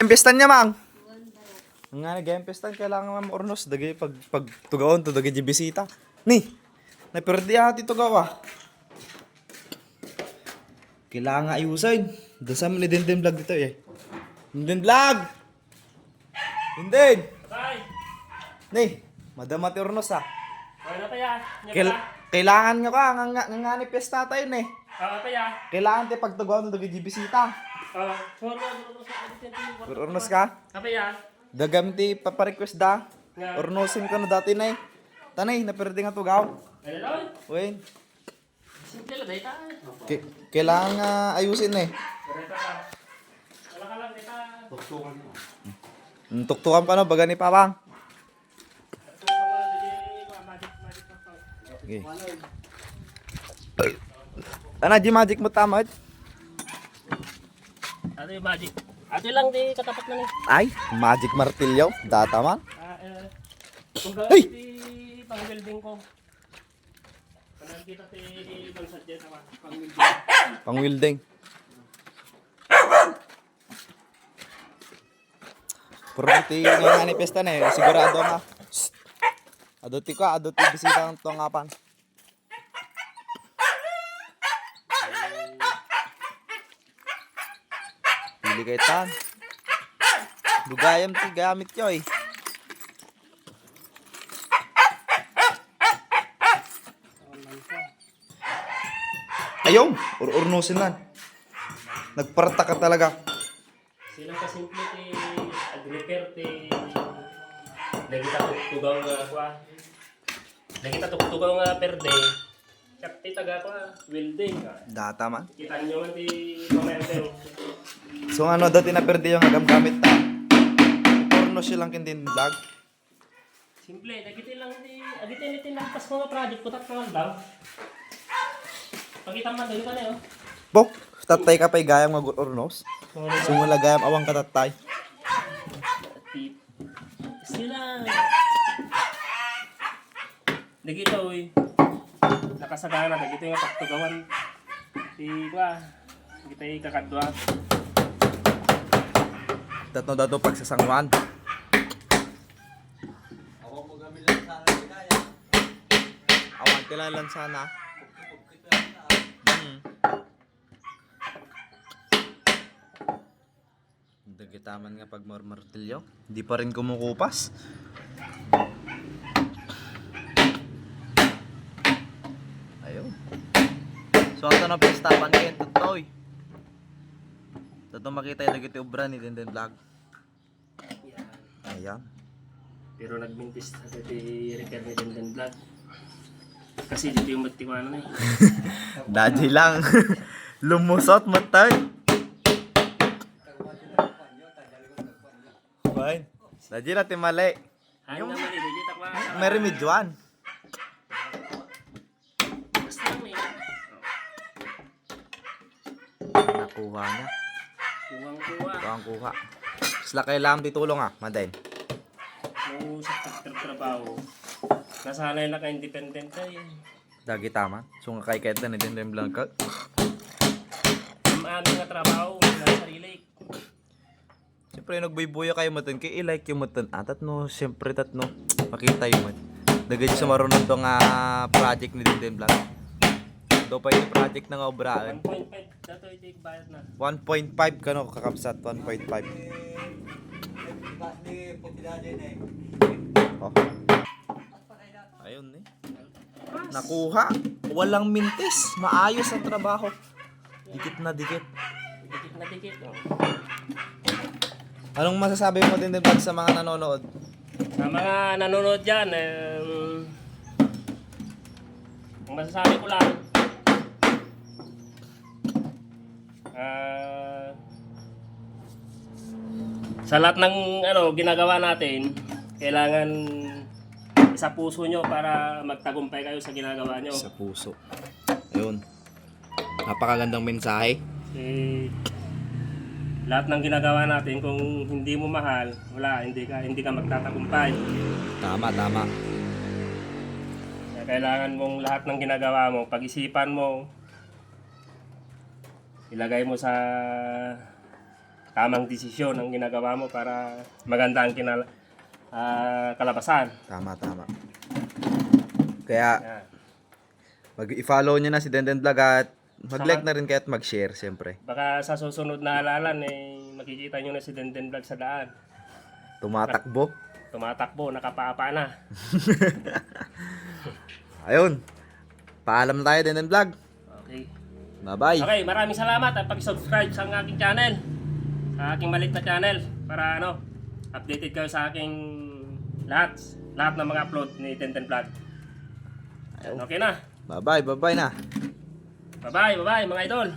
Impistan niya, mang. Nga nag-impistan, kailangan mo ornos. Dagay pag tugaon to, dagay di bisita. Ni, naperdi ati tugawa. Kailangan ayusin. Dasam ni Dindin Vlog dito eh. Dindin Vlog! Dindin! Tay! Ni, madama ti ornos ha. Ano pa ya? Kailangan nga ka, nga ni pesta tayo eh. Pa ya? Kailangan ti pagtugaon to, dagay di bisita. Ornos ka? Apa ya? Dagam ti paparequest da. Ornosin ka no dati na eh. Tanay, naperdi nga tugaw. Ano daw? Uy, Simple lang data. kailangan ayusin eh. Data ka. Wala ka lang data. Tuktukan pa no, baga ni Papang. Okay. Tana, di magic mo tama. Ano yung magic? Ato lang di katapat na ni. Ay, magic martilyo. Data man. Kung Hey! di pang-building ko. Kanang kita ti pang-suggest naman. Pang-building. Pang-wielding. Purti nga ni pesta na eh. Sigurado nga. Adoti ko, adoti bisita ng tungapan. Pili kay tan. Dugayam ti gamit yo eh. Ayaw, urnusin lang. Nagparta ka talaga. Silang kasimple ti agrepair ti nagita tugaw nga kwa. Nagita tugaw nga per day. Kaya ti taga kwa welding. Data man. Kita nyo man ti pamerte. So ano dati na perde yung agam gamit ta. Urnos silang kindin vlog. Simple, nagiti lang ti agitin ti nagpas mga project ko tak lang daw. Pagita man dali ka na yo. Bo, tatay ka pa'y gayam nga urnos. Sumula gayam awang katatay. Sila. Nagito uy. Nakasagana nagito yung pagtugawan. Ti kwa. Kita kakadwa. Dato pagsasangwan. Awan kailangan sana. Dagitaman nga pag martilyo. Hindi pa rin kumukupas. Ayun. So ato na pestapan kayo tutoy. Tato makita yung dagiti ubra ni Dindin Vlog. Ayan. Pero nagmintis na ti repair ni Denden Vlog. Kasi dito yung matiwana na eh. Daddy lang. Lumusot matay. Fine. Daddy natin mali. Ano naman eh, dito takwa. May remedyoan. Basta lang eh. Nakuha niya. Kuwang-kuwa. Kuha. Sila kailangan ditulong ah, Madain. Nung sa pagtrabaho, nasanay na ka-independent ka eh. Dagi tama. So nga kay Keta ni Dindin Vlog ka. Ang aming nga trabaho, nasa sarili. Siyempre nagbaybuya kayo matan. Kaya i-like yung matan. Tatno, siyempre tatno. Makita yung matan. Dagay sa marunong to nga project ni Dindin Vlog. Do pa yung project na nga obraan. 1.5 dato ito yung bayad na. 1.5 kano kakabsat 1.5. Oh. Ayun eh. Nakuha. Walang mintis. Maayos ang trabaho. Dikit na dikit. Dikit na dikit. Oh. Anong masasabi mo din Vlog sa mga nanonood? Sa mga nanonood dyan, ang masasabi ko lang, sa lahat ng ginagawa natin, kailangan sa puso nyo para magtagumpay kayo sa ginagawa nyo. Sa puso. Ayun. Napakagandang mensahe. Lahat ng ginagawa natin, kung hindi mo mahal, wala, hindi ka magtatagumpay. Tama. Kaya kailangan mong lahat ng ginagawa mo, pag-isipan mo, ilagay mo sa tamang desisyon ang ginagawa mo para maganda ang kalabasan. Tama, tama. Kaya, Yan. i-follow nyo na si Denden Vlog at mag-like na rin kayo at mag-share, siyempre. Baka sa susunod na halalan, makikita nyo na si Denden Vlog sa daan. Tumatakbo. Tumatakbo, nakapapa na. Ayun. Paalam na tayo, Denden Vlog. Okay. Bye-bye. Okay, maraming salamat at pag-subscribe sa aking channel. Sa aking maliit na channel. Para updated kayo sa aking lahat ng mga upload ni Denden Vlog. Okay na. Bye-bye na. Bye-bye mga idol.